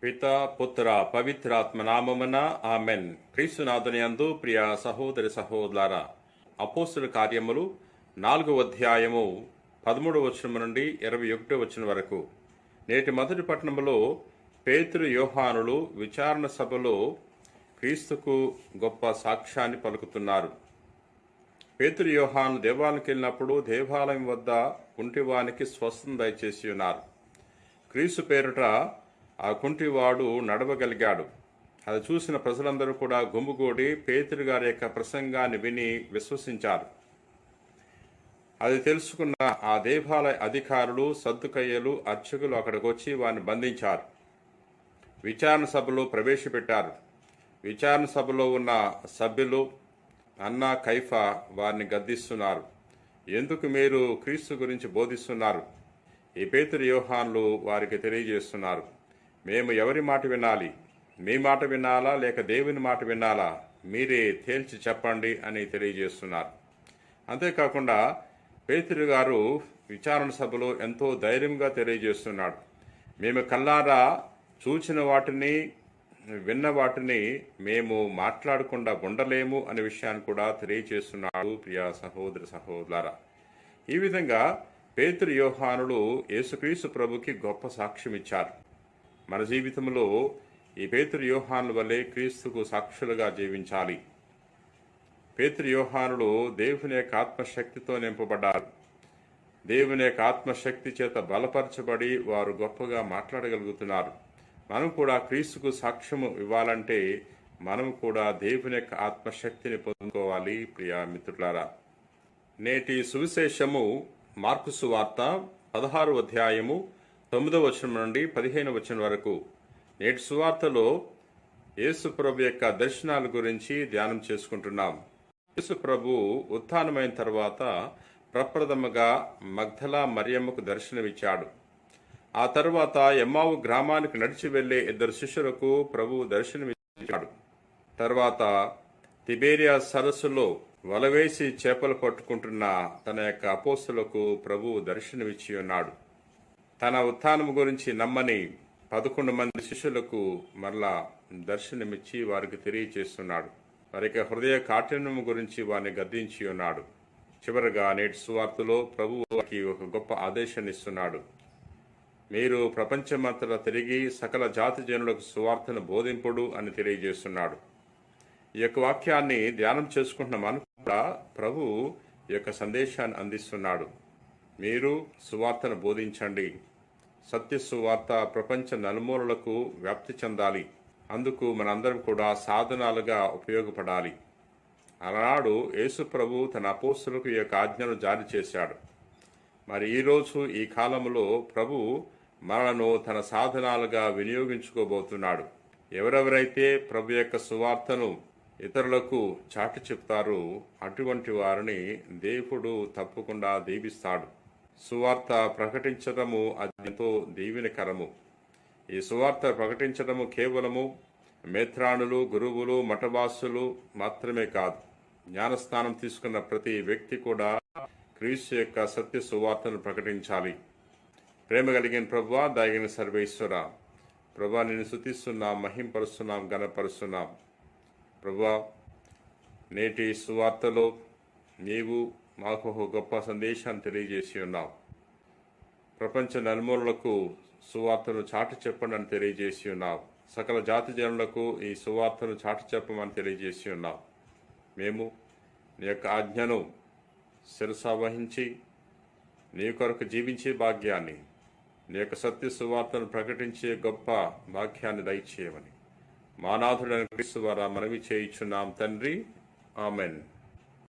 పిత పుత్ర పవిత్రాత్మ నామమున ఆమెన్. క్రీస్తునాథుని యందు ప్రియ సహోదరి సహోదరులారా, అపోస్తుల కార్యములు 4వ అధ్యాయము 13వ వచనం నుండి 21వ వచనం వరకు. నేటి మొదటి పట్టణంలో పేతురు యోహానులు విచారణ సభలో క్రీస్తుకు గొప్ప సాక్ష్యాన్ని పలుకుతున్నారు. పేతురు యోహాను దేవాలయానికి వెళ్ళినప్పుడు దేవాలయం వద్ద కుంటివానికి స్వస్థం దయచేసి ఉన్నారు. క్రీస్తు పేరుట ఆ కుంటివాడు నడవగలిగాడు. అది చూసిన ప్రజలందరూ కూడా గుమిగూడి పేతురు గారి యొక్క ప్రసంగాన్ని విని విశ్వసించారు. అది తెలుసుకున్న ఆ దేవాలయ అధికారులు, సద్దుకయ్యలు, అర్చకులు అక్కడికి వచ్చి వారిని బంధించారు. విచారణ సభలో ప్రవేశపెట్టారు. విచారణ సభలో ఉన్న సభ్యులు అన్నా, కైఫా వారిని గద్దిస్తున్నారు. ఎందుకు మీరు క్రీస్తు గురించి బోధిస్తున్నారు? ఈ పేతురు యోహానులు వారికి తెలియజేస్తున్నారు, మేము ఎవరి మాట వినాలి? మీ మాట వినాలా లేక దేవుని మాట వినాలా? మీరే తేల్చి చెప్పండి అని తెలియజేస్తున్నారు. అంతేకాకుండా పేతురు గారు విచారణ సభలో ఎంతో ధైర్యంగా తెలియజేస్తున్నాడు, మేము కల్లారా చూచిన వాటిని, విన్న వాటిని మేము మాట్లాడకుండా ఉండలేము అనే విషయాన్ని కూడా తెలియజేస్తున్నాడు. ప్రియ సహోదరి సహోదరులారా, ఈ విధంగా పేతురు యోహానులు యేసుక్రీస్తు ప్రభుకి గొప్ప సాక్ష్యం ఇచ్చారు. మన జీవితంలో ఈ పేతురు యోహానుల వల్లే క్రీస్తుకు సాక్షులుగా జీవించాలి. పేతురు యోహానులు దేవుని యొక్క ఆత్మశక్తితో నింపబడ్డారు. దేవుని యొక్క ఆత్మశక్తి చేత బలపరచబడి వారు గొప్పగా మాట్లాడగలుగుతున్నారు. మనం కూడా క్రీస్తుకు సాక్ష్యము ఇవ్వాలంటే మనం కూడా దేవుని యొక్క ఆత్మశక్తిని పొందుకోవాలి. ప్రియ మిత్రులారా, నేటి సువిశేషము మార్కు సువార్త 16వ అధ్యాయము 9వ వచనం నుండి 15వ వచనం వరకు. నేటి సువార్తలో యేసు ప్రభు యొక్క దర్శనాల గురించి ధ్యానం చేసుకుంటున్నాం. యేసు ప్రభు ఉత్థానమైన తర్వాత ప్రప్రథమగా మగ్దలా మరియమ్మకు దర్శనమిచ్చాడు. ఆ తర్వాత ఎమ్మావు గ్రామానికి నడిచి వెళ్లే 2 శిష్యులకు ప్రభు దర్శనమిచ్చాడు. తర్వాత తిబేరియా సరస్సులో వలవేసి చేపలు పట్టుకుంటున్న తన యొక్క అపోస్తలులకు ప్రభు దర్శనమిచ్చి ఉన్నాడు. తన ఉత్థానము గురించి నమ్మని 11 మంది శిష్యులకు మరలా దర్శనమిచ్చి వారికి తెలియచేస్తున్నాడు. వారి యొక్క హృదయ కాఠిన్యము గురించి వారిని గద్దించి ఉన్నాడు. చివరగా నేటి సువార్తలో ప్రభు వారికి ఒక గొప్ప ఆదేశాన్ని ఇస్తున్నాడు. మీరు ప్రపంచమంతటా తిరిగి సకల జాతి జనులకు సువార్తను బోధింపుడు అని తెలియజేస్తున్నాడు. ఈ యొక్క వాక్యాన్ని ధ్యానం చేసుకుంటున్న మనకు కూడా ప్రభు ఈ యొక్క సందేశాన్ని అందిస్తున్నాడు. మీరు సువార్తను బోధించండి. సత్య సువార్త ప్రపంచ నలుమూలలకు వ్యాప్తి చెందాలి. అందుకు మనందరం కూడా సాధనాలుగా ఉపయోగపడాలి. అలనాడు యేసు ప్రభు తన అపోస్తలులకు ఈ యొక్క ఆజ్ఞను జారీ చేశాడు. మరి ఈరోజు ఈ కాలంలో ప్రభు మనలను తన సాధనాలుగా వినియోగించుకోబోతున్నాడు. ఎవరెవరైతే ప్రభు యొక్క సువార్తను ఇతరులకు చాటి చెప్తారో అటువంటి వారిని దేవుడు తప్పకుండా దీవిస్తాడు. సువార్త ప్రకటించడము అది ఎంతో దీవెనకరము. ఈ సువార్త ప్రకటించడము కేవలము మేత్రాణులు, గురువులు, మఠవాసులు మాత్రమే కాదు. జ్ఞానస్నానం తీసుకున్న ప్రతి వ్యక్తి కూడా క్రీస్తు యొక్క సత్య సువార్తను ప్రకటించాలి. ప్రేమ కలిగిన ప్రభువా, దయగిన సర్వేశ్వర ప్రభువా, నిన్ను స్తుతిస్తున్నాం, మహింపరుస్తున్నాం, ఘనపరుస్తున్నాం. ప్రభువా, నేటి సువార్తలో నీవు మాకు ఒక గొప్ప సందేశాన్ని తెలియజేసి ఉన్నావు. ప్రపంచ నలుమూలలకు సువార్తను చాటి చెప్పండి అని తెలియజేసి ఉన్నావు. సకల జాతి జనులకు ఈ సువార్తను చాటి చెప్పమని తెలియజేసి ఉన్నావు. మేము నీ యొక్క ఆజ్ఞను శిరసా వహించి నీ కొరకు జీవించే భాగ్యాన్ని, నీ యొక్క సత్య సువార్తను ప్రకటించే గొప్ప భాగ్యాన్ని దయచేయమని మానాథుడైన క్రీస్తు ద్వారా మనవి చేయుచున్నాం తండ్రి. ఆమెన్.